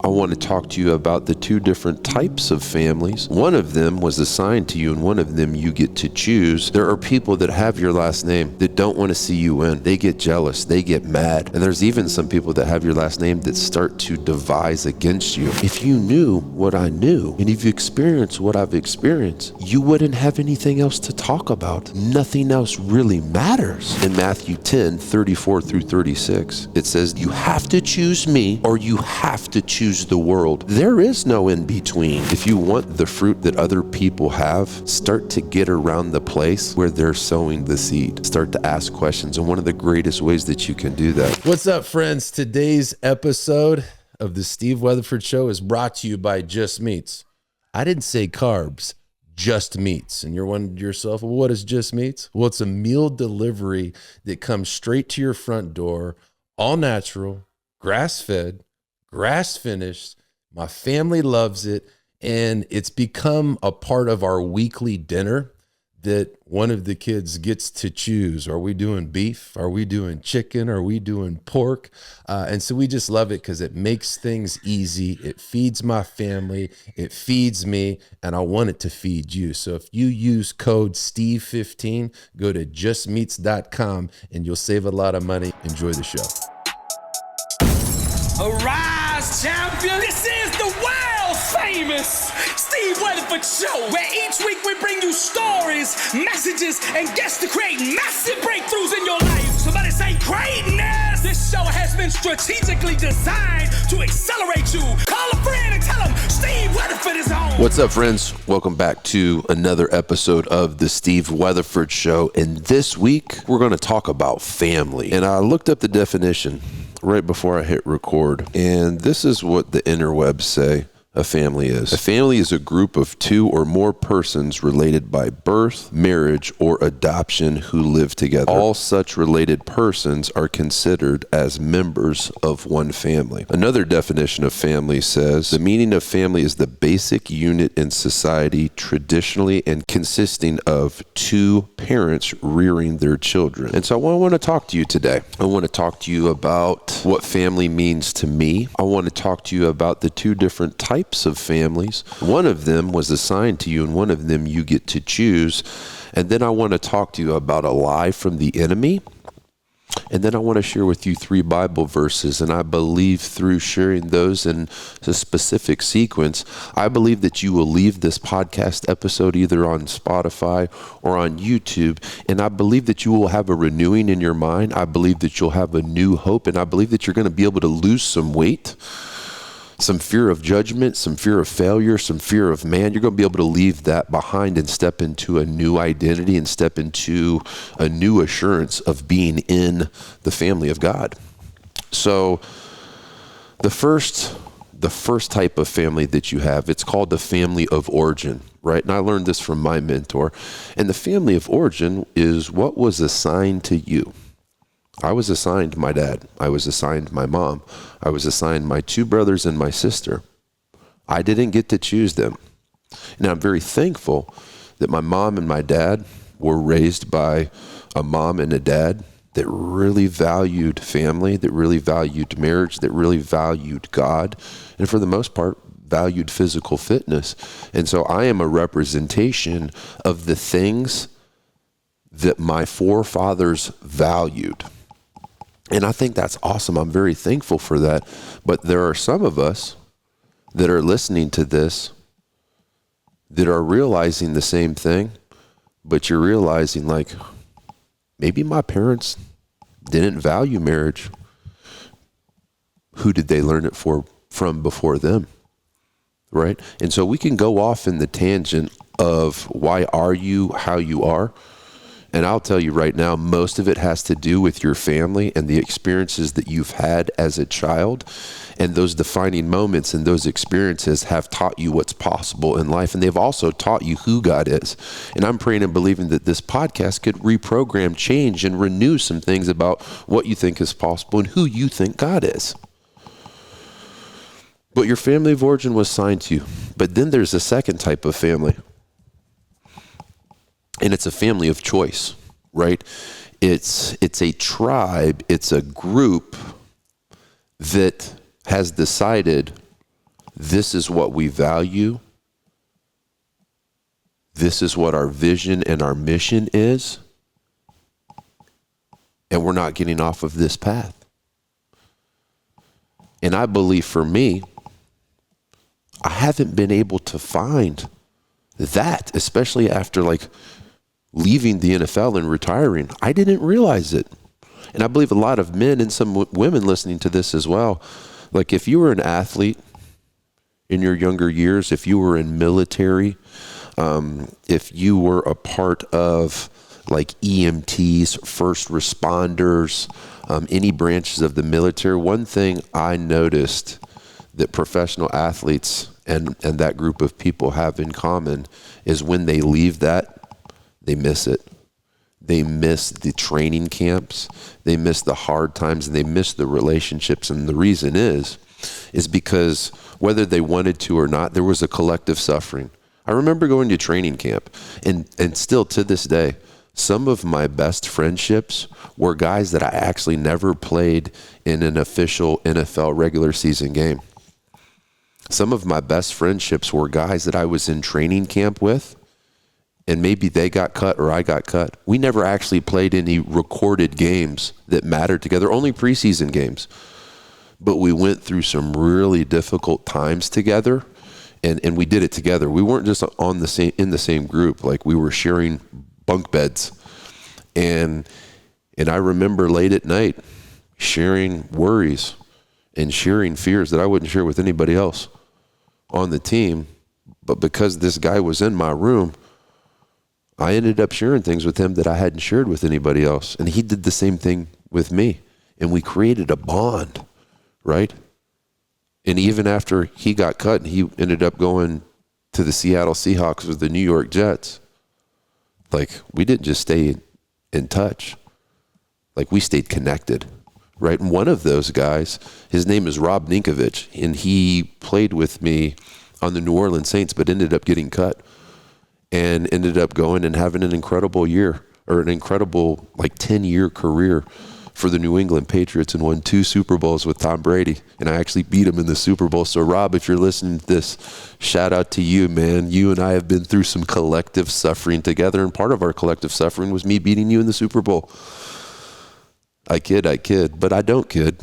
want to talk to you about the two different types of families. One of them was assigned to you, and one of them you get to choose. There are people that have your last name that don't want to see you win. They get jealous. They get mad. And there's even some people that have your last name that start to devise against you. If you knew what I knew, and if you experienced what I've experienced, you wouldn't have anything else to talk about. Nothing else really matters. In Matthew 10:34-36, it says, you have to choose me or you have to choose the world. There is no in between. If you want the fruit that other people have, start to get around the place where they're sowing the seed. Start to ask questions. And one of the greatest ways that you can do that. What's up, friends? Today's episode of the Steve Weatherford Show is brought to you by Just Meats. I didn't say carbs, Just Meats. And you're wondering to yourself, well, what is Just Meats? Well, it's a meal delivery that comes straight to your front door, all natural, grass-fed, grass-finished. My family loves it, and it's become a part of our weekly dinner that one of the kids gets to choose. Are we doing beef? Are we doing chicken? Are we doing pork? And so we just love it because it makes things easy. It feeds my family. It feeds me, and I want it to feed you. So if you use code STEVE15, go to justmeats.com, and you'll save a lot of money. Enjoy the show. Arise, champion! This is the world famous Steve Weatherford Show, where each week we bring you stories, messages, and guests to create massive breakthroughs in your life. Somebody say greatness! This show has been strategically designed to accelerate you. Call a friend and tell them Steve Weatherford is on. What's up, friends? Welcome back to another episode of the Steve Weatherford Show. And this week, we're going to talk about family. And I looked up the definition right before I hit record. And this is what the interwebs say a family is. A family is a group of two or more persons related by birth, marriage, or adoption who live together. All such related persons are considered as members of one family. Another definition of family says, the meaning of family is the basic unit in society traditionally and consisting of two parents rearing their children. And so I want to talk to you today. I want to talk to you about what family means to me. I want to talk to you about the two different types of families. One of them was assigned to you, and one of them you get to choose. And then I want to talk to you about a lie from the enemy. And then I want to share with you 3 Bible verses. And I believe through sharing those in a specific sequence, I believe that you will leave this podcast episode either on Spotify or on YouTube. And I believe that you will have a renewing in your mind. I believe that you'll have a new hope. And I believe that you're going to be able to lose some weight, some fear of judgment, some fear of failure, some fear of man. You're going to be able to leave that behind and step into a new identity and step into a new assurance of being in the family of God. So the first type of family that you have, it's called the family of origin, right? And I learned this from my mentor. And the family of origin is what was assigned to you. I was assigned my dad. I was assigned my mom. I was assigned my 2 brothers and my sister. I didn't get to choose them. And I'm very thankful that my mom and my dad were raised by a mom and a dad that really valued family, that really valued marriage, that really valued God, and for the most part, valued physical fitness. And so I am a representation of the things that my forefathers valued. And I think that's awesome. I'm very thankful for that. But there are some of us that are listening to this that are realizing the same thing, but you're realizing like, maybe my parents didn't value marriage. Who did they learn it from before them? Right? And so we can go off in the tangent of why are you how you are. And I'll tell you right now, most of it has to do with your family and the experiences that you've had as a child. And those defining moments and those experiences have taught you what's possible in life. And they've also taught you who God is. And I'm praying and believing that this podcast could reprogram, change, and renew some things about what you think is possible and who you think God is. But your family of origin was assigned to you. But then there's a second type of family. And it's a family of choice, right? It's a tribe, it's a group that has decided This is what we value. This is what our vision and our mission is. And we're not getting off of this path. And I believe for me, I haven't been able to find that, especially after like leaving the NFL and retiring. I didn't realize it. And I believe a lot of men and some women listening to this as well, like if you were an athlete in your younger years, if you were in military, if you were a part of like EMTs, first responders, any branches of the military, one thing I noticed that professional athletes and that group of people have in common is when they leave that, they miss it. They miss the training camps, they miss the hard times, and they miss the relationships. And the reason is because whether they wanted to or not, there was a collective suffering. I remember going to training camp, and still to this day, some of my best friendships were guys that I actually never played in an official NFL regular season game. Some of my best friendships were guys that I was in training camp with, and maybe they got cut or I got cut. We never actually played any recorded games that mattered together, only preseason games. But we went through some really difficult times together, and we did it together. We weren't just in the same group, like we were sharing bunk beds. And I remember late at night sharing worries and sharing fears that I wouldn't share with anybody else on the team. But because this guy was in my room, I ended up sharing things with him that I hadn't shared with anybody else. And he did the same thing with me. And we created a bond, right? And even after he got cut and he ended up going to the Seattle Seahawks or the New York Jets, like we didn't just stay in touch. Like we stayed connected, right? And one of those guys, his name is Rob Ninkovich, and he played with me on the New Orleans Saints, but ended up getting cut. And ended up going and having an incredible year, or an incredible like 10-year career for the New England Patriots, and won 2 Super Bowls with Tom Brady. And I actually beat him in the Super Bowl. So Rob, if you're listening to this, shout out to you, man. You and I have been through some collective suffering together, and part of our collective suffering was me beating you in the Super Bowl. I kid, but I don't kid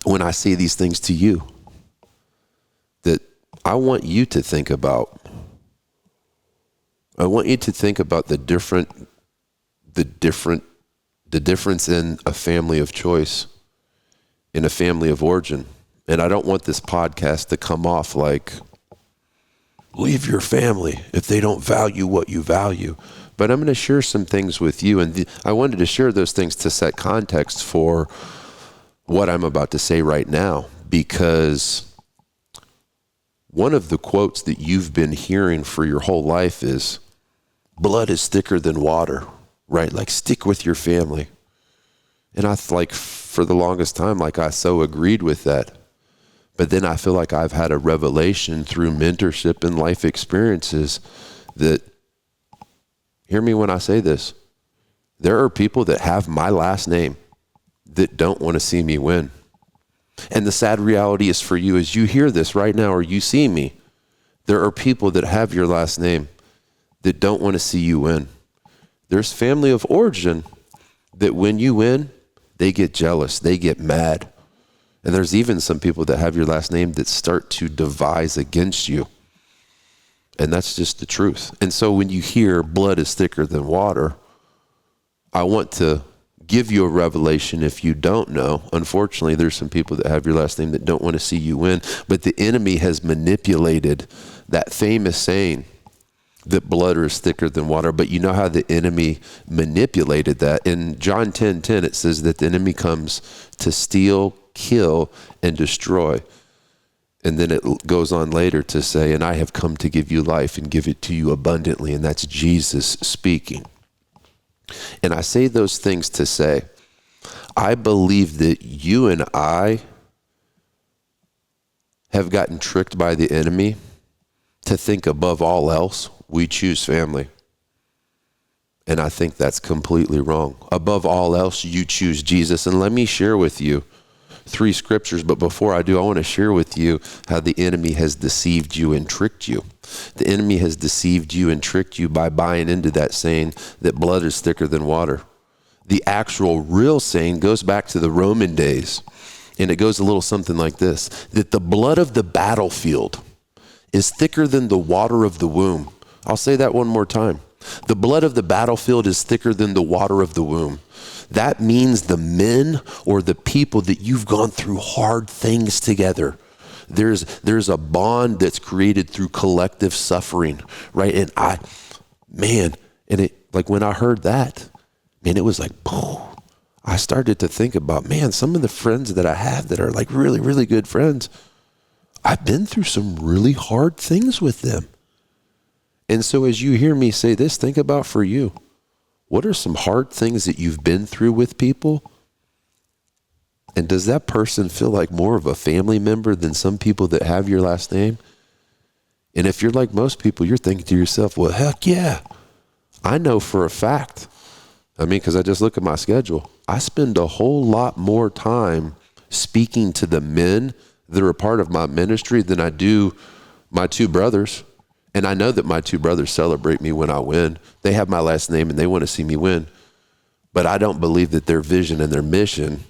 when I say these things to you, that I want you to think about. I want you to think about the difference in a family of choice, in a family of origin. And I don't want this podcast to come off like, leave your family if they don't value what you value. But I'm going to share some things with you. And I wanted to share those things to set context for what I'm about to say right now, because one of the quotes that you've been hearing for your whole life is, blood is thicker than water, right? Like stick with your family. And I like for the longest time, like I so agreed with that. But then I feel like I've had a revelation through mentorship and life experiences that, hear me when I say this, there are people that have my last name that don't want to see me win. And the sad reality is for you, as you hear this right now or you see me, there are people that have your last name that don't want to see you win. There's family of origin that when you win, they get jealous, they get mad. And there's even some people that have your last name that start to devise against you. And that's just the truth. And so when you hear blood is thicker than water, I want to give you a revelation if you don't know. Unfortunately, there's some people that have your last name that don't want to see you win. But the enemy has manipulated that famous saying that blood is thicker than water. But you know how the enemy manipulated that? In John 10:10, it says that the enemy comes to steal, kill, and destroy. And then it goes on later to say, and I have come to give you life and give it to you abundantly. And that's Jesus speaking. And I say those things to say, I believe that you and I have gotten tricked by the enemy to think above all else, we choose family. And I think that's completely wrong. Above all else, you choose Jesus. And let me share with you 3 scriptures, but before I do, I want to share with you how the enemy has deceived you and tricked you. The enemy has deceived you and tricked you by buying into that saying that blood is thicker than water. The actual real saying goes back to the Roman days, and it goes a little something like this, that the blood of the battlefield is thicker than the water of the womb. I'll say that one more time. The blood of the battlefield is thicker than the water of the womb. That means the men or the people that you've gone through hard things together. There's a bond that's created through collective suffering, right? And like when I heard that, man, it was like, I started to think about, man, some of the friends that I have that are like really, really good friends, I've been through some really hard things with them. And so as you hear me say this, think about for you, what are some hard things that you've been through with people? And does that person feel like more of a family member than some people that have your last name? And if you're like most people, you're thinking to yourself, well, heck yeah. I know for a fact, because I just look at my schedule, I spend a whole lot more time speaking to the men that are a part of my ministry than I do my 2 brothers. And I know that my 2 brothers celebrate me when I win. They have my last name and they want to see me win. But I don't believe that their vision and their mission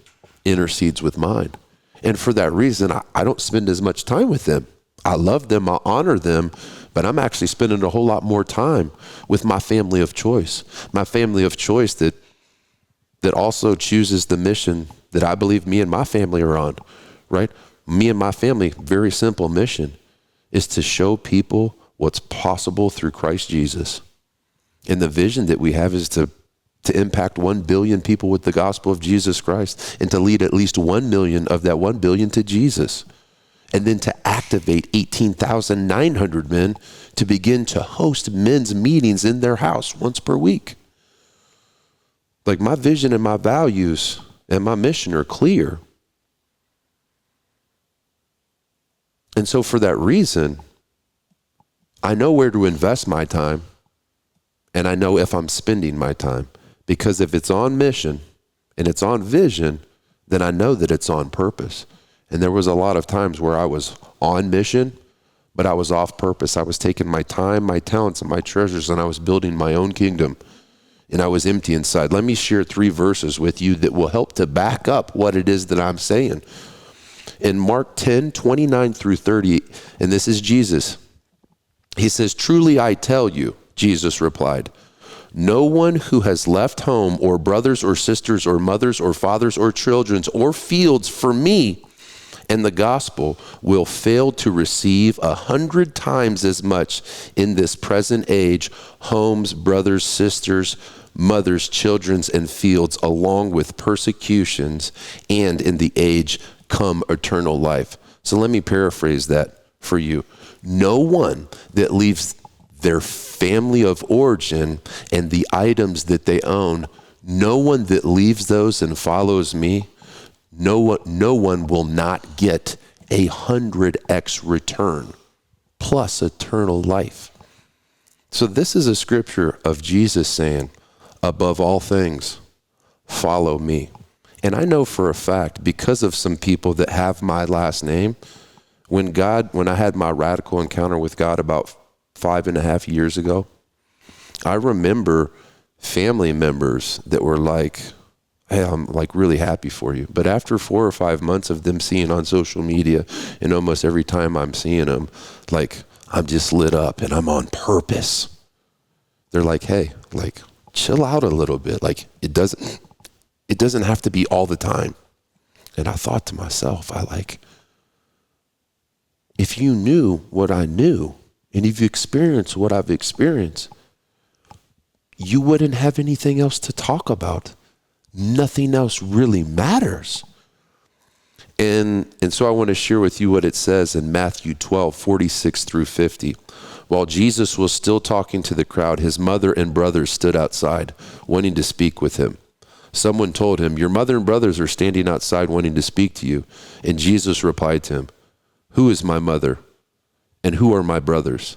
intercedes with mine. And for that reason, I don't spend as much time with them. I love them, I honor them, but I'm actually spending a whole lot more time with my family of choice. My family of choice that also chooses the mission that I believe me and my family are on, right? Me and my family, very simple mission, is to show people what's possible through Christ Jesus. And the vision that we have is to impact 1 billion people with the gospel of Jesus Christ and to lead at least 1 million of that 1 billion to Jesus. And then to activate 18,900 men to begin to host men's meetings in their house once per week. Like my vision and my values and my mission are clear. And so for that reason, I know where to invest my time, and I know if I'm spending my time, because if it's on mission and it's on vision, then I know that it's on purpose. And there was a lot of times where I was on mission, but I was off purpose. I was taking my time, my talents, and my treasures, and I was building my own kingdom, and I was empty inside. Let me share 3 verses with you that will help to back up what it is that I'm saying. In Mark 10:29 through 30, and this is Jesus. He says, "Truly I tell you," Jesus replied, "no one who has left home or brothers or sisters or mothers or fathers or children or fields for me and the gospel will fail to receive 100 times as much in this present age, homes, brothers, sisters, mothers, children, and fields, along with persecutions, and in the age come eternal life." So let me paraphrase that for you. No one that leaves their family of origin and the items that they own, no one that leaves those and follows me, no one will not get 100x return plus eternal life. So this is a scripture of Jesus saying, above all things, follow me. And I know for a fact, because of some people that have my last name, when I had my radical encounter with God about 5.5 years ago, I remember family members that were like, "Hey, I'm like really happy for you." But after 4 or 5 months of them seeing on social media, and almost every time I'm seeing them, like I'm just lit up and I'm on purpose. They're like, "Hey, like chill out a little bit. Like it doesn't have to be all the time." And I thought to myself, if you knew what I knew, and if you experienced what I've experienced, you wouldn't have anything else to talk about. Nothing else really matters. And so I want to share with you what it says in Matthew 12:46 through 50. While Jesus was still talking to the crowd, his mother and brothers stood outside, wanting to speak with him. Someone told him, "Your mother and brothers are standing outside wanting to speak to you." And Jesus replied to him, "Who is my mother and who are my brothers?"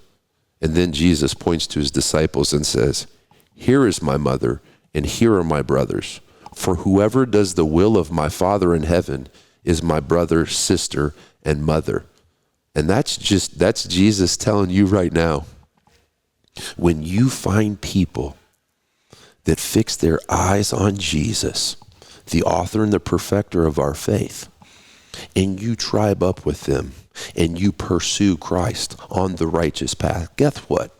And then Jesus points to his disciples and says, "Here is my mother and here are my brothers. For whoever does the will of my Father in heaven is my brother, sister, and mother. And that's Jesus telling you right now, when you find people that fix their eyes on Jesus, the author and the perfecter of our faith, and you tribe up with them and you pursue Christ on the righteous path, guess what?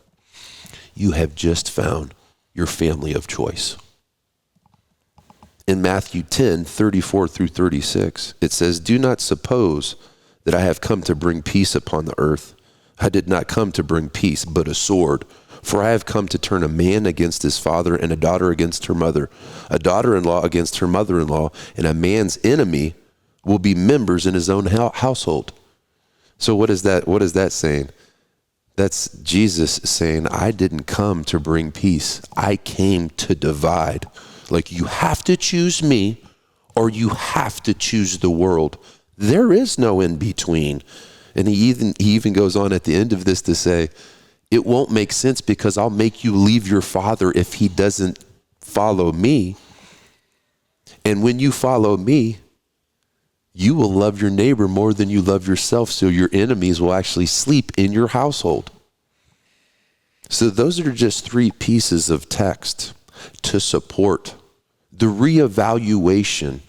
You have just found your family of choice. In Matthew 10:34 through 36, it says, "Do not suppose that I have come to bring peace upon the earth. I did not come to bring peace, but a sword. For I have come to turn a man against his father, and a daughter against her mother, a daughter-in-law against her mother-in-law, and a man's enemy will be members in his own household." So what is that saying? That's Jesus saying, I didn't come to bring peace. I came to divide. Like, you have to choose me or you have to choose the world. There is no in between. And he even goes on at the end of this to say, it won't make sense because I'll make you leave your father if he doesn't follow me. And when you follow me, you will love your neighbor more than you love yourself, so your enemies will actually sleep in your household. So those are just 3 pieces of text to support the reevaluation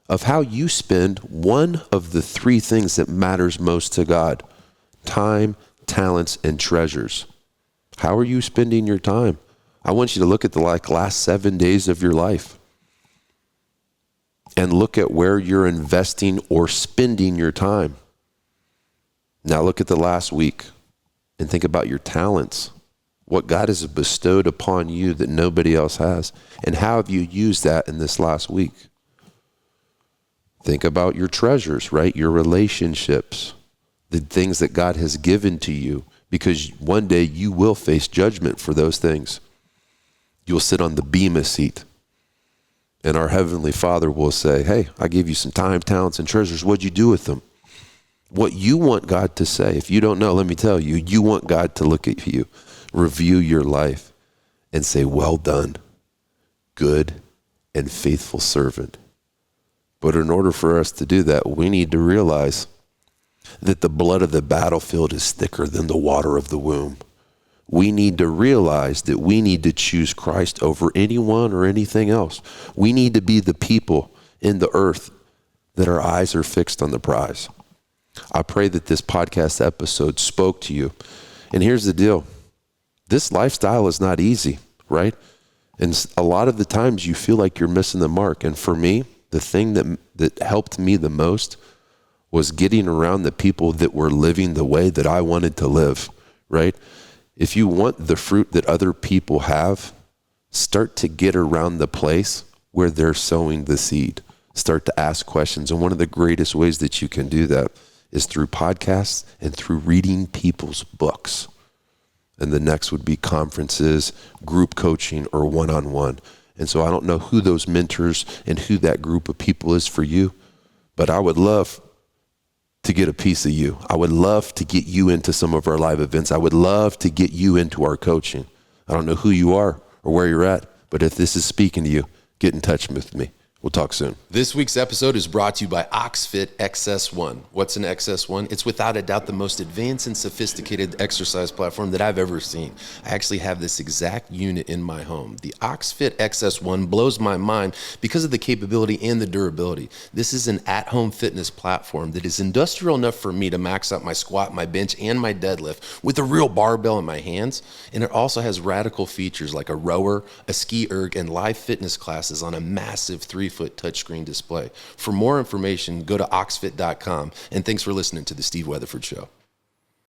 of how you spend one of the 3 things that matters most to God: time, talents, and treasures. How are you spending your time? I want you to look at the last 7 days of your life and look at where you're investing or spending your time. Now look at the last week and think about your talents, what God has bestowed upon you that nobody else has, and how have you used that in this last week? Think about your treasures, right? Your relationships, the things that God has given to you, because one day you will face judgment for those things. You'll sit on the bema seat, and our Heavenly Father will say, hey, I gave you some time, talents, and treasures. What'd you do with them? What you want God to say, if you don't know, let me tell you, you want God to look at you, review your life, and say, well done, good and faithful servant. But in order for us to do that, we need to realize that the blood of the battlefield is thicker than the water of the womb. We need to realize that we need to choose Christ over anyone or anything else. We need to be the people in the earth that our eyes are fixed on the prize. I pray that this podcast episode spoke to you. And here's the deal. This lifestyle is not easy, right? And a lot of the times you feel like you're missing the mark. And for me, the thing that helped me the most was getting around the people that were living the way that I wanted to live, right? If you want the fruit that other people have, start to get around the place where they're sowing the seed. Start to ask questions. And one of the greatest ways that you can do that is through podcasts and through reading people's books. And the next would be conferences, group coaching, or one-on-one. And so I don't know who those mentors and who that group of people is for you, but I would love to get a piece of you. I would love to get you into some of our live events. I would love to get you into our coaching. I don't know who you are or where you're at, but if this is speaking to you, get in touch with me. We'll talk soon. This week's episode is brought to you by OxFit XS1. What's an XS1? It's without a doubt the most advanced and sophisticated exercise platform that I've ever seen. I actually have this exact unit in my home. The OxFit XS1 blows my mind because of the capability and the durability. This is an at-home fitness platform that is industrial enough for me to max out my squat, my bench, and my deadlift with a real barbell in my hands. And it also has radical features like a rower, a ski erg, and live fitness classes on a massive 3-foot touchscreen display. For more information, go to oxfit.com. And thanks for listening to the Steve Weatherford Show.